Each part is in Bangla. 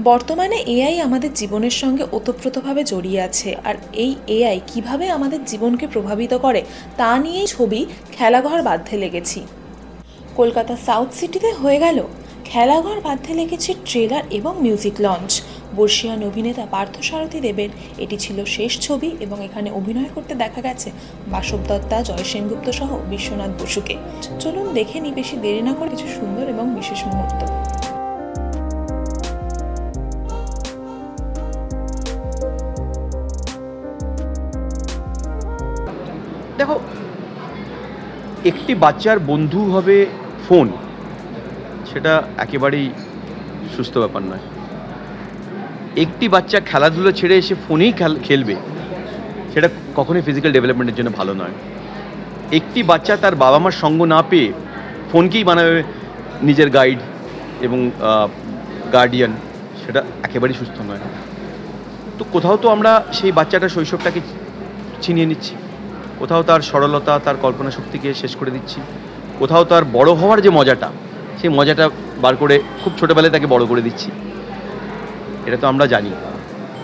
বর্তমানে এআই আমাদের জীবনের সঙ্গে ওতপ্রোতভাবে জড়িয়ে আছে, আর এই এআই কিভাবে আমাদের জীবনকে প্রভাবিত করে তা নিয়েই ছবি খেলাঘর বাঁধতে লেগেছি। কলকাতা সাউথ সিটিতে হয়ে গেল খেলাঘর বাঁধতে লেগেছে ট্রেলার এবং মিউজিক লঞ্চ। বর্ষীয়ান অভিনেতা পার্থসারথী দেবের এটি ছিল শেষ ছবি এবং এখানে অভিনয় করতে দেখা গেছে বাসব দত্তা, জয় সেনগুপ্ত সহ বিশ্বনাথ বসুকে। চলুন দেখে নিই বেশি দেরি না করে কিছু সুন্দর এবং বিশেষ মুহূর্ত। দেখো, একটি বাচ্চার বন্ধু হবে ফোন, সেটা একেবারেই সুস্থ ব্যাপার নয়। একটি বাচ্চা খেলাধুলো ছেড়ে এসে ফোনেই খেলবে, সেটা কখনোই ফিজিক্যাল ডেভেলপমেন্টের জন্য ভালো নয়। একটি বাচ্চা তার বাবা মার সঙ্গ না পেয়ে ফোনকেই বানাবে নিজের গাইড এবং গার্ডিয়ান, সেটা একেবারেই সুস্থ নয়। তো কোথাও তো আমরা সেই বাচ্চাটার শৈশবটাকে ছিনিয়ে নিচ্ছি, কোথাও তার সরলতা, তার কল্পনা শক্তিকে শেষ করে দিচ্ছি, কোথাও তার বড় হওয়ার যে মজাটা, সেই মজাটা বার করে খুব ছোটোবেলায় তাকে বড় করে দিচ্ছি। এটা তো আমরা জানি,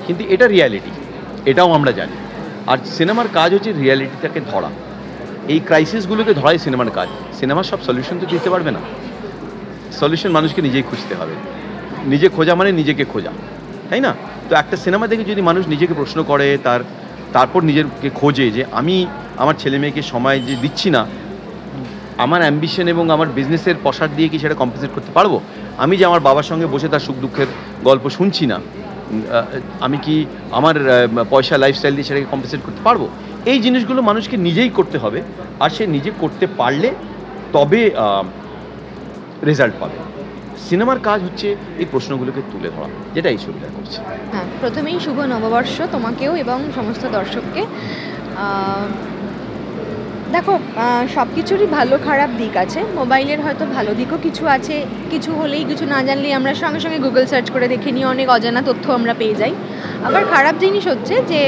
কিন্তু এটা রিয়ালিটি, এটাও আমরা জানি। আর সিনেমার কাজ হচ্ছে রিয়ালিটিটাকে ধরা, এই ক্রাইসিসগুলোকে ধরাই সিনেমার কাজ। সিনেমার সব সলিউশন তো দিতে পারবে না, সলিউশন মানুষকে নিজেই খুঁজতে হবে। নিজে খোঁজা মানে নিজেকে খোঁজা, তাই না? তো একটা সিনেমা দেখে যদি মানুষ নিজেকে প্রশ্ন করে, তারপর নিজেকে খোঁজে যে আমি আমার ছেলে মেয়েকে সময় যে দিচ্ছি না, আমার অ্যাম্বিশন এবং আমার বিজনেসের পসার দিয়ে কি সেটা কম্পেনসেট করতে পারবো? আমি যে আমার বাবার সঙ্গে বসে তার সুখ দুঃখের গল্প শুনছি না, আমি কি আমার পয়সা লাইফস্টাইল দিয়ে সেটাকে কম্পেনসেট করতে পারবো? এই জিনিসগুলো মানুষকে নিজেই করতে হবে, আর সে নিজে করতে পারলে তবে রেজাল্ট পাবে। সিনেমার কাজ হচ্ছে এই প্রশ্নগুলোকে তুলে ধরা, যেটা এই ছবিটা করছে। হ্যাঁ, প্রথমেই শুভ নববর্ষ তোমাকেও এবং সমস্ত দর্শককে। দেখো, সব কিছুরই ভালো খারাপ দিক আছে। মোবাইলের হয়তো ভালো দিকও কিছু আছে, কিছু হলেই কিছু না জানলেই আমরা সঙ্গে সঙ্গে গুগল সার্চ করে দেখে নিই, অনেক অজানা তথ্য আমরা পেয়ে যাই। আবার খারাপ জিনিস হচ্ছে যে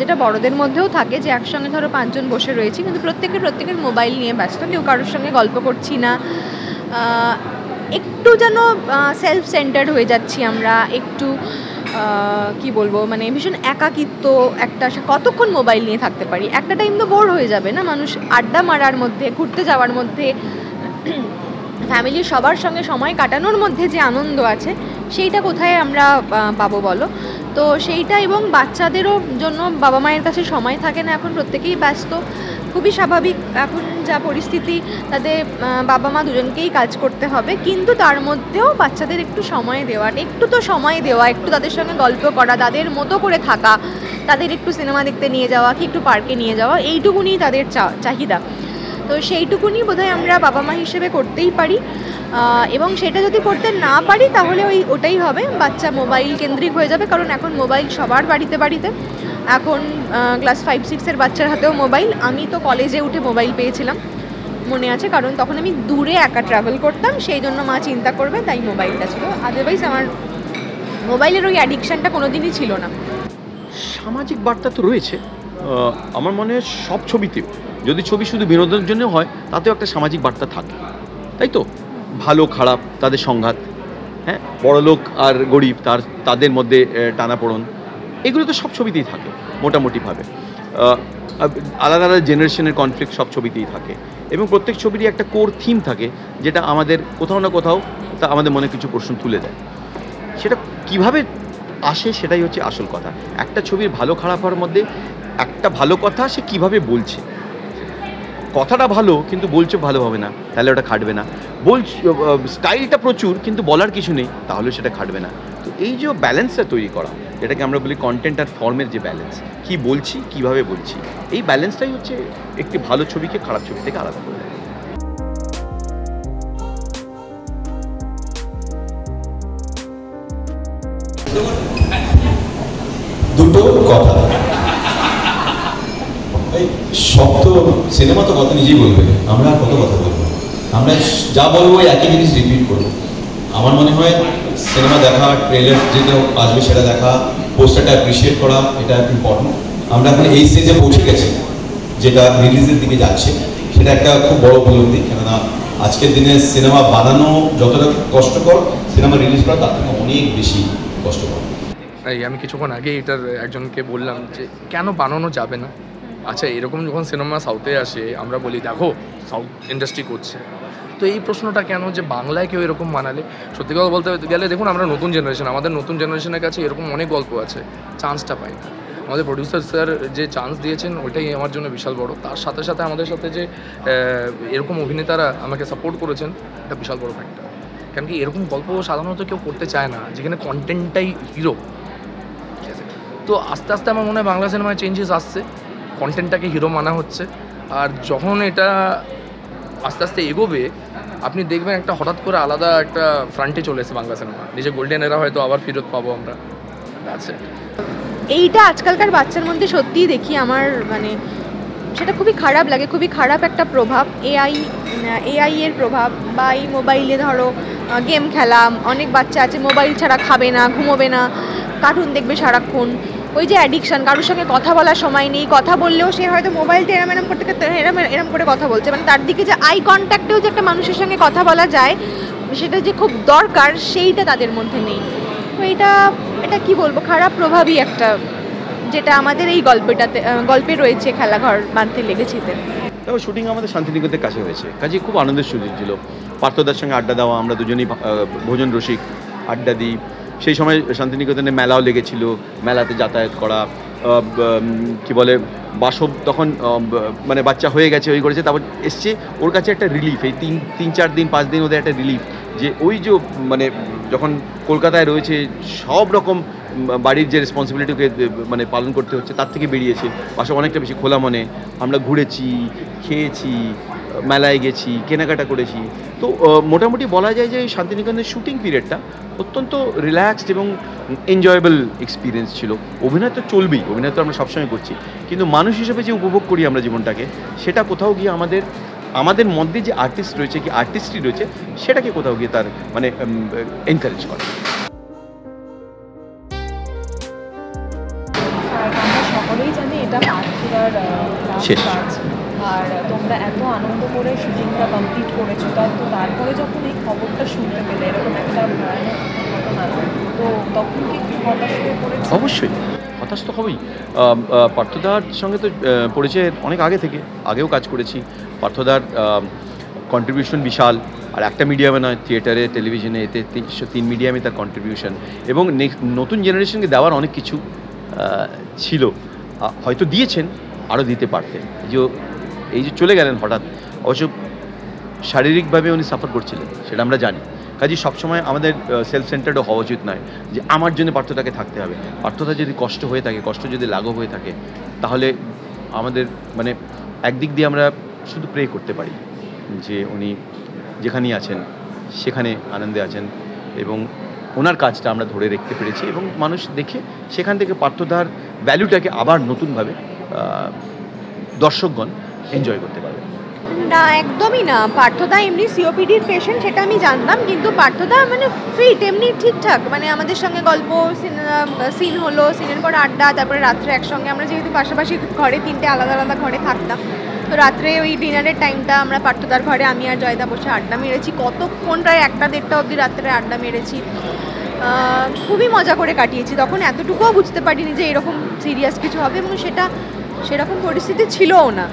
যেটা বড়দের মধ্যেও থাকে, যে একসঙ্গে ধরো 5 জন বসে রয়েছি, কিন্তু প্রত্যেকের মোবাইল নিয়ে ব্যস্ত, কেউ কারোর সঙ্গে গল্প করছি না, একটু যেন সেলফ সেন্টার্ড হয়ে যাচ্ছি আমরা, একটু কি বলবো, মানে ভীষণ একাকিত্ব। একটা কতক্ষণ মোবাইল নিয়ে থাকতে পারি? একটা টাইম তো বোর হয়ে যাবে না মানুষ? আড্ডা মারার মধ্যে, ঘুরতে যাওয়ার মধ্যে, ফ্যামিলির সবার সঙ্গে সময় কাটানোর মধ্যে যে আনন্দ আছে, সেইটা কোথায় আমরা পাবো বলো? তো সেইটা, এবং বাচ্চাদেরও জন্য বাবা মায়ের কাছে সময় থাকে না, এখন প্রত্যেকেই ব্যস্ত, খুবই স্বাভাবিক। এখন যা পরিস্থিতি, তাদের বাবা মা দুজনকেই কাজ করতে হবে, কিন্তু তার মধ্যেও বাচ্চাদের একটু সময় দেওয়া, একটু তাদের সঙ্গে গল্প করা, তাদের মতো করে থাকা, তাদের একটু সিনেমা দেখতে নিয়ে যাওয়া কি একটু পার্কে নিয়ে যাওয়া, এইটুকুনি তাদের চাহিদা। তো সেইটুকুনি বোধহয় আমরা বাবা মা হিসেবে করতেই পারি, এবং সেটা যদি করতে না পারি তাহলে ওটাই হবে, বাচ্চা মোবাইল কেন্দ্রিক হয়ে যাবে। কারণ এখন মোবাইল সবার বাড়িতে, এখন ক্লাস 5-6 বাচ্চার হাতেও মোবাইল। আমি তো কলেজে উঠে মোবাইল পেয়েছিলাম, মনে আছে, কারণ তখন আমি দূরে একা ট্রাভেল করতাম, সেই জন্য মা চিন্তা করবে, তাই মোবাইলটা ছিল। আদারওয়াইজ আমার মোবাইলের ওই অ্যাডিকশানটা কোনো দিনই ছিল না। সামাজিক বার্তা তো রয়েছে আমার মনে হয় সব ছবিতে। যদি ছবি শুধু বিনোদনের জন্য হয়, তাতেও একটা সামাজিক বার্তা থাকে, তাই তো? ভালো খারাপ তাদের সংঘাত, হ্যাঁ, বড়লোক আর গরিব তাদের মধ্যে টানাপোড়ন, এগুলো তো সব ছবিতেই থাকে মোটামুটিভাবে। আলাদা আলাদা জেনারেশনের কনফ্লিক্ট সব ছবিতেই থাকে, এবং প্রত্যেক ছবিরই একটা কোর থিম থাকে, যেটা আমাদের কোথাও না কোথাও তা আমাদের মনে কিছু প্রশ্ন তুলে দেয়। সেটা কিভাবে আসে সেটাই হচ্ছে আসল কথা। একটা ছবির ভালো খারাপ হওয়ার মধ্যে একটা ভালো কথা সে কিভাবে বলছে, কথাটা ভালো কিন্তু বলছে ভালোভাবে না, তাহলে ওটা খাটবে না। স্টাইলটা প্রচুর কিন্তু বলার কিছু নেই, তাহলে সেটা খাটবে না। তো এই যে ব্যালেন্সটা তৈরি করা, যেটাকে আমরা বলি কন্টেন্ট আর ফর্মের যে ব্যালেন্স, কী বলছি কীভাবে বলছি, এই ব্যালেন্সটাই হচ্ছে একটি ভালো ছবিকে খারাপ ছবি থেকে আলাদা করে দেয়। দুটো কথা, সব তো সিনেমা তো কথা নিজেই বলবে, আমরা কত কথা বলবো? আমরা যা বলবো একই জিনিস রিপিট করবো। আমার মনে হয় সিনেমা দেখা, ট্রেলার যেটা আসবে সেটা দেখা, পোস্টারটা অ্যাপ্রিসিয়েট করা, এটা ইম্পর্টেন্ট। আমরা এখন এই স্টেজে পৌঁছে গেছি যেটা রিলিজের দিকে যাচ্ছে, সেটা একটা খুব বড় উপলব্ধি। কেননা আজকের দিনে সিনেমা বানানো যতটা কষ্টকর, সিনেমা রিলিজ করা তার থেকে অনেক বেশি কষ্ট পাবে। এই আমি কিছুক্ষণ আগে এটার একজনকে বললাম যে কেন বানানো যাবে না। আচ্ছা, এরকম যখন সিনেমা সাউথে আসে আমরা বলি দেখো সাউথ ইন্ডাস্ট্রি করছে, তো এই প্রশ্নটা কেন যে বাংলায় কেউ এরকম বানালে? সত্যি কথা বলতে গেলে দেখুন, আমরা নতুন জেনারেশন, আমাদের নতুন জেনারেশনের কাছে এরকম অনেক গল্প আছে, চান্সটা পাই না। আমাদের প্রডিউসার স্যার যে চান্স দিয়েছেন ওইটাই আমার জন্য বিশাল বড়। তার সাথে সাথে আমাদের সাথে যে এরকম অভিনেতারা আমাকে সাপোর্ট করেছেন, এটা বিশাল বড় ফ্যাক্টর। কারণ কি এরকম গল্প সাধারণত কেউ করতে চায় না, যেখানে কন্টেন্টটাই হিরো। ঠিক আছে, তো আস্তে আস্তে আমার মনে হয় বাংলা সিনেমায় চেঞ্জেস আসছে, কন্টেন্টটাকে হিরো মানা হচ্ছে। আর যখন এটা আস্তে আস্তে এগোবে, আপনি দেখবেন একটা হঠাৎ করে আলাদা একটা ফ্রন্টে চলে এসেছে বাংলা সিনেমা। নিজে গোল্ডেন এরা হয়তো আবার ফেরত পাবো আমরা। আছে এইটা আজকালকার বাচ্চার মধ্যে সত্যিই দেখি আমার, মানে সেটা খুবই খারাপ লাগে, খুবই খারাপ একটা প্রভাব এআই এর প্রভাব। বা এই মোবাইলে ধরো গেম খেলা, অনেক বাচ্চা আছে মোবাইল ছাড়া খাবে না, ঘুমোবে না, কার্টুন দেখবে সারাক্ষণ। ওই যে অ্যাডিকশান, কারোর সঙ্গে কথা বলার সময় নেই, কথা বললেও সে হয়তো মোবাইলটা এরম করতে এরম করে কথা বলছে, মানে তার দিকে যে আই কন্ট্যাক্টেও যে একটা মানুষের সঙ্গে কথা বলা যায়, সেটা যে খুব দরকার সেইটা তাদের মধ্যে নেই। তো এটা কি বলবো, খারাপ প্রভাবই একটা, যেটা আমাদের এই গল্পে রয়েছে খেলাঘর বাঁধতে লেগেছিতে। দেখো, শুটিং আমাদের শান্তিনিকেতনের কাছে হয়েছে, কাজে খুব আনন্দের সুযোগ ছিল। পার্থদার সঙ্গে আড্ডা দেওয়া, আমরা দুজনেই ভোজন রসিক, আড্ডা দিই। সেই সময় শান্তিনিকেতনে মেলাও লেগেছিল, মেলাতে যাতায়াত করা, কি বলে বাসব তখন মানে বাচ্চা হয়ে গেছে, ওই করেছে, তারপর এসছে, ওর কাছে একটা রিলিফ, এই 3-4 দিন 5 দিন ওদের একটা রিলিফ, যে ওই যে মানে যখন কলকাতায় রয়েছে সব রকম বাড়ির যে রেসপন্সিবিলিটিকে মানে পালন করতে হচ্ছে, তার থেকে বেরিয়েছে। বাসব অনেকটা বেশি খোলা মনে, আমরা ঘুরেছি, খেয়েছি, মেলায় গেছি, কেনাকাটা করেছি। তো মোটামুটি বলা যায় যে শান্তিনিকেতনের শুটিং পিরিয়ডটা অত্যন্ত রিল্যাক্সড এবং এনজয়েবল এক্সপিরিয়েন্স ছিল। অভিনয় তো চলবেই, অভিনয় তো আমরা সবসময় করছি, কিন্তু মানুষ হিসেবে যে উপভোগ করি আমরা জীবনটাকে, সেটা কোথাও গিয়ে আমাদের মধ্যে যে আর্টিস্ট রয়েছে, কি আর্টিস্ট্রি রয়েছে, সেটাকে কোথাও গিয়ে তার মানে এনকারেজ করে। আমরা সকলেই জানি এটা পার্থদার শেষ কাজ, আর তোমরা এত আনন্দ করে শুটিংটা কমপ্লিট করেছো, তো তারপরে যখন এই খবরটা শুনতে পেলে এরকম একটা ভয়ানক ঘটনা, তো তখন কি হতাশ হয়ে পড়েছে? অবশ্যই হতাশ তো হবেই। পার্থদার সঙ্গে তো পরিচয় অনেক আগে থেকে, আগেও কাজ করেছি। পার্থদার কন্ট্রিবিউশন বিশাল, আর একটা মিডিয়ামে নয়, থিয়েটারে, টেলিভিশনে, এতে 3 মিডিয়ামে তার কন্ট্রিবিউশন, এবং নতুন জেনারেশনকে দেওয়ার অনেক কিছু ছিল, হয়তো দিয়েছেন, আরও দিতে পারতেন। এই যে চলে গেলেন হঠাৎ, অবশ্য শারীরিকভাবে উনি সাফার করছিলেন, সেটা আমরা জানি। কাজে সবসময় আমাদের সেলফ সেন্টার্ডও হওয়া উচিত নয় যে আমার জন্য পার্থদাকে থাকতে হবে। পার্থদা যদি কষ্ট হয়ে থাকে, কষ্ট যদি লাঘব হয়ে থাকে, তাহলে আমাদের মানে একদিক দিয়ে আমরা শুধু প্রে করতে পারি যে উনি যেখানেই আছেন সেখানে আনন্দে আছেন, এবং ওনার কাজটা আমরা ধরে রাখতে পেরেছি, এবং মানুষ দেখে সেখান থেকে পার্থদার ভ্যালুটাকে আবার নতুনভাবে দর্শকগণ এনজয় করতে পারবে। না, একদমই না। পার্থদা এমনি সিওপিডির পেশেন্ট, সেটা আমি জানতাম, কিন্তু পার্থদা মানে ফিট, এমনি ঠিকঠাক, মানে আমাদের সঙ্গে গল্প, সিন হলো, সিনের পর আড্ডা, তারপরে রাত্রে একসঙ্গে, আমরা যেহেতু পাশাপাশি ঘরে, 3টে আলাদা আলাদা ঘরে থাকতাম, তো রাত্রে ওই ডিনারের টাইমটা আমরা পার্থদার ঘরে আমি আর জয়দা বসে আড্ডা মেরেছি, কতক্ষণ, প্রায় 1টা-1:30 অবধি রাত্রে আড্ডা মেরেছি, খুবই মজা করে কাটিয়েছি। তখন এতটুকুও বুঝতে পারিনি যে এরকম সিরিয়াস কিছু হবে, এবং সেরকম পরিস্থিতি ছিলও না।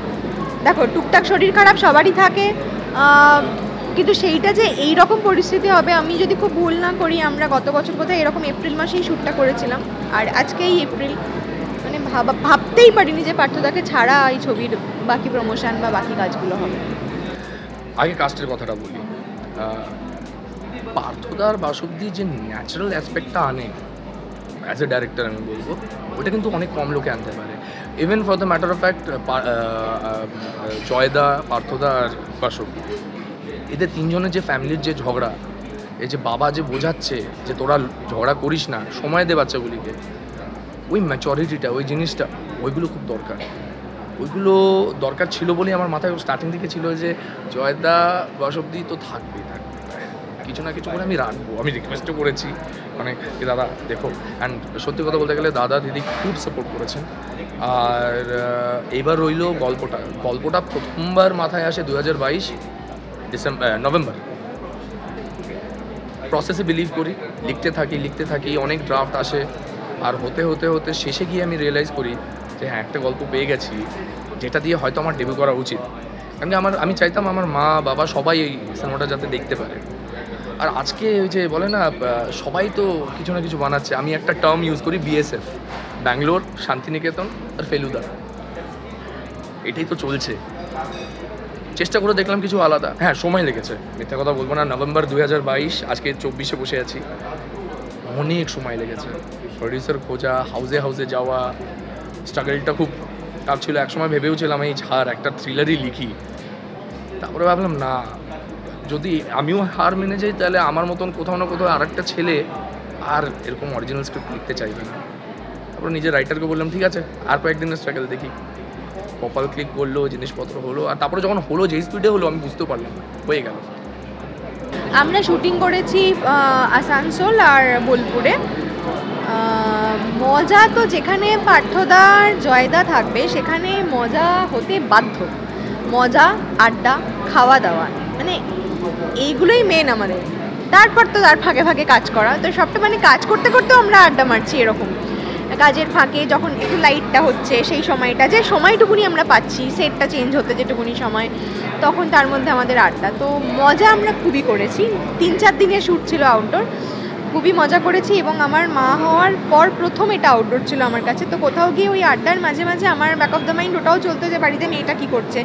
দেখো, টুকটাক শরীর খারাপ সবারই থাকে, কিন্তু সেইটা যে এই রকম পরিস্থিতি হবে, আমি যদি খুব ভুল না করি, আমরা গত বছর বোধহয় এরকম এপ্রিল মাসেই শ্যুটটা করেছিলাম, আর আজকেই এপ্রিল, মানে ভাবতেই পারিনি যে পার্থদাকে ছাড়া এই ছবির বাকি প্রমোশন বা বাকি কাজগুলো হবে। আগে কাস্টের কথাটা বলি। পার্থদার বাসুব্দি যে ন্যাচারাল অ্যাসপেক্টটা আনে অ্যাজ এ ডাইরেক্টর, আমি বলবো ওটা কিন্তু অনেক কম লোকে আনতে পারে। Even for the matter of fact, জয়দা, পার্থদা আর বাসুব্দি, এদের 3জনের যে ফ্যামিলির যে ঝগড়া, এই যে বাবা যে বোঝাচ্ছে যে তোরা ঝগড়া করিস না, সময় দে বাচ্চাগুলিকে, ওই ম্যাচরিটিটা, ওই জিনিসটা, ওইগুলো খুব দরকার। ওইগুলো দরকার ছিল বলেই আমার মাথায় স্টার্টিং থেকে ছিল যে জয়দা, বাসুব্দি তো থাকবেই, কিছু না কিছু করে আমি রাখবো। আমি রিকোয়েস্টও করেছি মানে কি দাদা দেখো, অ্যান্ড সত্যি কথা বলতে গেলে দাদা দিদি খুব সাপোর্ট করেছেন। আর এবার রইল গল্পটা প্রথমবার মাথায় আসে 2022 নভেম্বর। প্রসেসে বিলিভ করি, লিখতে থাকি, অনেক ড্রাফট আসে, আর হতে হতে হতে শেষে গিয়ে আমি রিয়েলাইজ করি যে হ্যাঁ, একটা গল্প পেয়ে গেছি যেটা দিয়ে হয়তো আমার ডেবিউ করা উচিত। কারণ আমি চাইতাম আমার মা বাবা সবাই এই সিনেমাটা যাতে দেখতে পারে। আর আজকে ওই যে বলে না, সবাই তো কিছু না কিছু বানাচ্ছে। আমি একটা টার্ম ইউজ করি, BSF, ব্যাঙ্গালোর, শান্তিনিকেতন আর ফেলুদা, এটাই তো চলছে। চেষ্টা করে দেখলাম কিছু আলাদা। হ্যাঁ, সময় লেগেছে, মিথ্যা কথা বলবো না। নভেম্বর 2022, আজকে 24-এ বসে আছি, অনেক সময় লেগেছে। প্রডিউসার খোঁজা, হাউসে যাওয়া, স্ট্রাগলটা খুব টাফ ছিল। একসময় ভেবেওছিলাম এই ছাড়, একটা থ্রিলারই লিখি। তারপরে ভাবলাম না, যদি আমিও হার মেনে যাই তাহলে আমার মতন কোথাও না কোথাও আর একটা ছেলে আর এরকম অরিজিনাল স্ক্রিপ্ট লিখতে চাইবে না। তারপরে নিজের রাইটারকে বললাম ঠিক আছে, আর কয়েকদিনের স্ট্রাগল দেখি। কপাল ক্লিক করলো, জিনিসপত্র হলো, আর তারপরে যখন হলো, যেই স্পিডে হলো আমি বুঝতেও পারলাম না, হয়ে গেল। আমরা শুটিং করেছি আসানসোল আর বোলপুরে। মজা তো যেখানে পার্থদার জয়দা থাকবে সেখানে মজা হতে বাধ্য। মজা, আড্ডা, খাওয়া দাওয়া, মানে এইগুলোই মেন আমাদের। তারপর তো তার ফাঁকে ফাঁকে কাজ করা, তো সবটা মানে কাজ করতে করতেও আমরা আড্ডা মারছি এরকম। কাজের ফাঁকে যখন একটু লাইটটা হচ্ছে সেই সময়টা, যে সময়টুকুনি আমরা পাচ্ছি সেটটা চেঞ্জ হতে যেটুকুনি সময়, তখন তার মধ্যে আমাদের আড্ডা। তো মজা আমরা খুবই করেছি। 3-4 দিনের শ্যুট ছিল আউটডোর, খুবই মজা করেছি। এবং আমার মা হওয়ার পর প্রথম এটা আউটডোর ছিল আমার কাছে। তো কোথাও গিয়ে ওই আড্ডার মাঝে মাঝে আমার ব্যাক অফ দ্য মাইন্ড ওটাও চলতো যে বাড়িতে মেয়েটা কী করছে,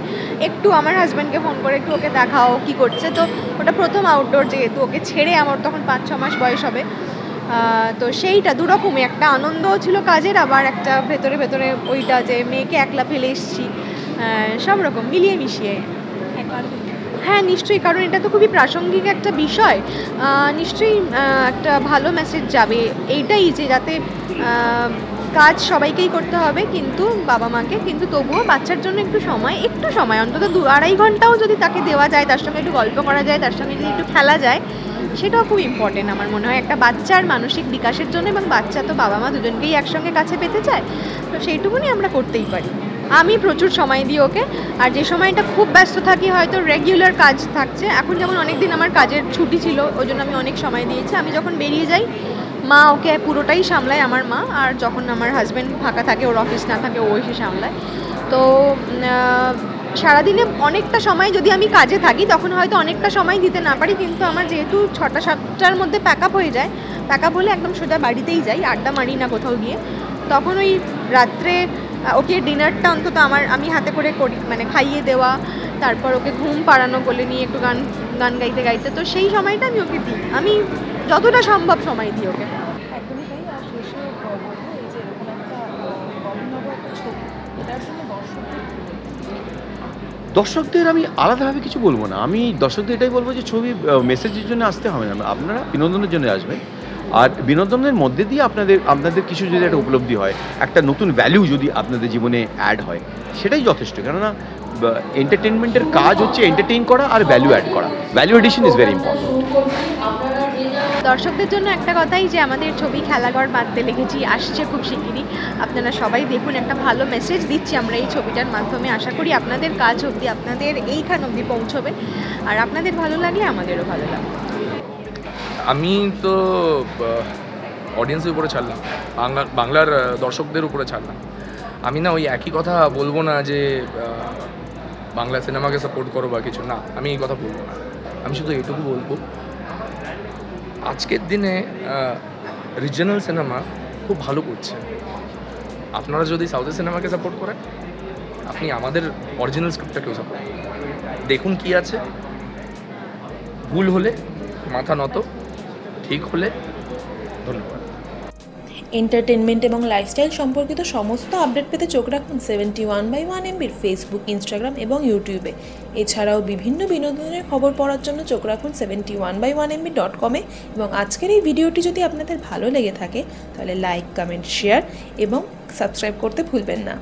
একটু আমার হাজব্যান্ডকে ফোন করে একটু ওকে দেখাও কী করছে। তো ওটা প্রথম আউটডোর, যেহেতু ওকে ছেড়ে আমার তখন 5-6 মাস বয়স হবে। তো সেইটা দুরকমই, একটা আনন্দও ছিল কাজের, আবার একটা ভেতরে ভেতরে ওইটা যে মেয়েকে একলা ফেলে এসেছি, সব রকম মিলিয়ে মিশিয়ে। হ্যাঁ নিশ্চয়ই, কারণ এটা তো খুবই প্রাসঙ্গিক একটা বিষয়। নিশ্চয়ই একটা ভালো মেসেজ যাবে এইটাই, যে যাতে কাজ সবাইকেই করতে হবে কিন্তু বাবা মাকে, কিন্তু তবুও বাচ্চার জন্য একটু সময় অন্তত 2-2.5 ঘন্টাও যদি তাকে দেওয়া যায়, তার সঙ্গে একটু গল্প করা যায়, তার সঙ্গে যদি একটু খেলা যায়, সেটাও খুব ইম্পর্টেন্ট আমার মনে হয় একটা বাচ্চার মানসিক বিকাশের জন্য। এবং বাচ্চা তো বাবা মা দুজনকেই একসঙ্গে কাছে পেতে চায়, তো সেইটুকুনি আমরা করতেই পারি। আমি প্রচুর সময় দিই ওকে। আর যে সময়টা খুব ব্যস্ত থাকি, হয়তো রেগুলার কাজ থাকছে, এখন যেমন অনেক দিন আমার কাজের ছুটি ছিল, ওই জন্য আমি অনেক সময় দিয়েছি। আমি যখন বেরিয়ে যাই, মা ওকে পুরোটাই সামলায়, আমার মা। আর যখন আমার হাজব্যান্ড ফাঁকা থাকে, ওর অফিস না থাকে, ও এসে সামলায়। তো সারাদিনে অনেকটা সময় যদি আমি কাজে থাকি তখন হয়তো অনেকটা সময় দিতে না পারি, কিন্তু আমার যেহেতু 6টা-7টার মধ্যে প্যাক আপ হয়ে যায়, প্যাক আপ হলে একদম সোজা বাড়িতেই যাই, আড্ডা মারি না কোথাও গিয়ে। তখন ওই রাত্রে ওকে ডিনারটা অন্তত আমি হাতে করে করি, মানে খাইয়ে দেওয়া, তারপর ওকে ঘুম পাড়ানো, বলে নিয়ে একটু গান গাইতে গাইতে, তো সেই সময়টা আমি ওকে দিই, আমি যতটা সম্ভব সময় দিই ওকে। একদমই তাই। আর শেষে বলবো এই যে এরকম একটা অভিনব একটা ছবি, এটার জন্য দর্শকদের আমি আলাদাভাবে কিছু বলবো না। আমি দর্শকদের এটাই বলবো যে ছবি মেসেজের জন্য আসতে হবে না, আপনারা বিনোদনের জন্য আসবেন। আর বিনোদনের মধ্যে দিয়ে আপনাদের কিছু যদি একটা উপলব্ধি হয়, একটা নতুন ভ্যালু যদি আপনাদের জীবনে অ্যাড হয়, সেটাই যথেষ্ট। কেননা এন্টারটেনমেন্টের কাজ হচ্ছে এন্টারটেইন করা আর ভ্যালু অ্যাড করা। Value addition is very important. দর্শকদের জন্য একটা কথাই, যে আমাদের ছবি খেলাঘর বাঁধতে লেগেছি আসছে খুব শিগগিরই। আপনারা সবাই দেখুন, একটা ভালো মেসেজ দিচ্ছি আমরা এই ছবিটার মাধ্যমে। আশা করি আপনাদের কাজ অবধি, আপনাদের এইখান অবধি পৌঁছবে, আর আপনাদের ভালো লাগলে আমাদেরও ভালো লাগবে। আমি তো অডিয়েন্সের উপরে ছাড়লাম, বাংলার দর্শকদের উপরে ছাড়লাম। আমি না ওই একই কথা বলবো না যে বাংলা সিনেমাকে সাপোর্ট করো বা কিছু, না, আমি এই কথা বলবো না। আমি শুধু এটুকু বলবো, আজকের দিনে রিজিওনাল সিনেমা খুব ভালো করছে। আপনারা যদি সাউথের সিনেমাকে সাপোর্ট করেন, আপনি আমাদের অরিজিনাল স্ক্রিপ্টটাকেও সাপোর্ট করেন। দেখুন কি আছে, ভুল হলে মাথা নত, ঠিক হলে ধন্যবাদ। এন্টারটেনমেন্ট এবং লাইফস্টাইল সম্পর্কিত সমস্ত আপডেট পেতে চোখ রাখুন 71/1 MBর ফেসবুক, ইনস্টাগ্রাম এবং ইউটিউবে। এছাড়াও বিভিন্ন বিনোদনের খবর পড়ার জন্য চোখ রাখুন 71/1MB.com-এ। এবং আজকের এই ভিডিওটি যদি আপনাদের ভালো লেগে থাকে তাহলে লাইক, কমেন্ট, শেয়ার এবং সাবস্ক্রাইব করতে ভুলবেন না।